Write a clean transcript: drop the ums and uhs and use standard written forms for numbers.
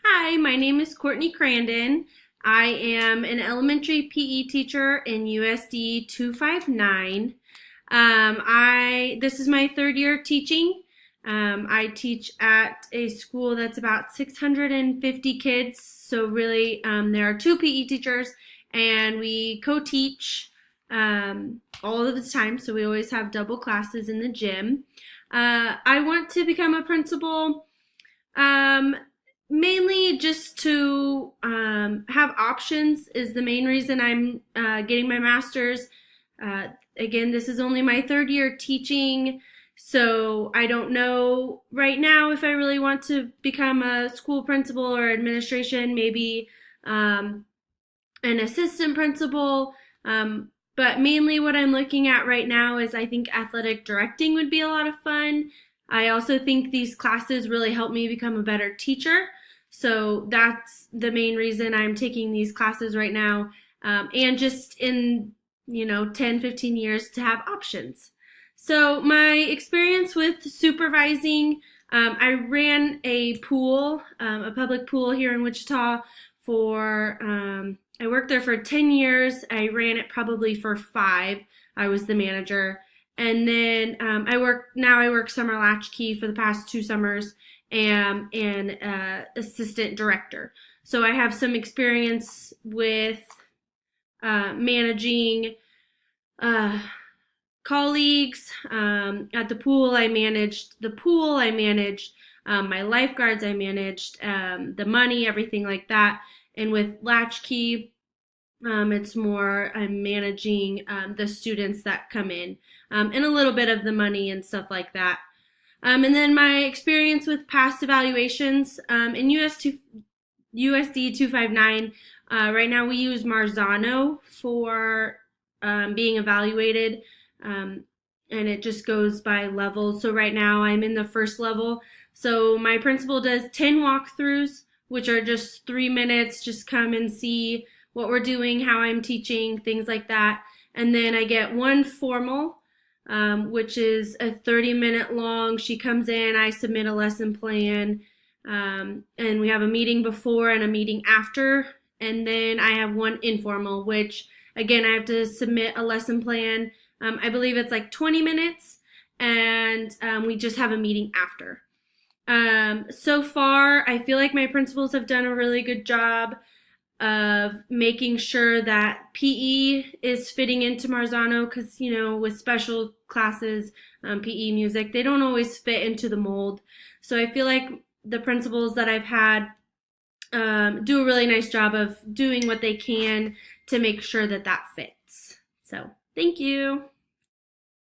Hi, my name is Courtney Crandon. I am an elementary PE teacher in USD 259. This is my third year teaching. I teach at a school that's about 650 kids. So really, there are two PE teachers, and we co-teach all of the time. So we always have double classes in the gym. I want to become a principal. Um, Mainly just to have options is the main reason I'm getting my master's. Uh, Again, this is only my third year teaching, so I don't know right now if I really want to become a school principal or administration, maybe um, an assistant principal. But mainly what I'm looking at right now is I think athletic directing would be a lot of fun. I also think these classes really help me become a better teacher. So that's the main reason I'm taking these classes right now. And just in, 10, 15 years to have options. So my experience with supervising, I ran a pool, a public pool here in Wichita I worked there for 10 years. I ran it probably for 5. I was the manager. And then I work summer latchkey for the past 2 summers and assistant director. So I have some experience with managing uh, colleagues. At the pool, I managed the pool, I managed my lifeguards, I managed the money, everything like that. And with Latchkey, it's more I'm managing the students that come in and a little bit of the money and stuff like that. And then my experience with past evaluations in USD 259, right now we use Marzano for being evaluated, and it just goes by levels. So right now I'm in the first level. So my principal does 10 walkthroughs, which are just 3 minutes, just come and see what we're doing, how I'm teaching, things like that. And then I get one formal, which is a 30-minute long. She comes in, I submit a lesson plan, and we have a meeting before and a meeting after. And then I have one informal, which again, I have to submit a lesson plan. I believe it's like 20 minutes, and we just have a meeting after. So far, I feel like my principals have done a really good job of making sure that PE is fitting into Marzano because, with special classes, PE music, they don't always fit into the mold. So I feel like the principals that I've had do a really nice job of doing what they can to make sure that that fits. So thank you.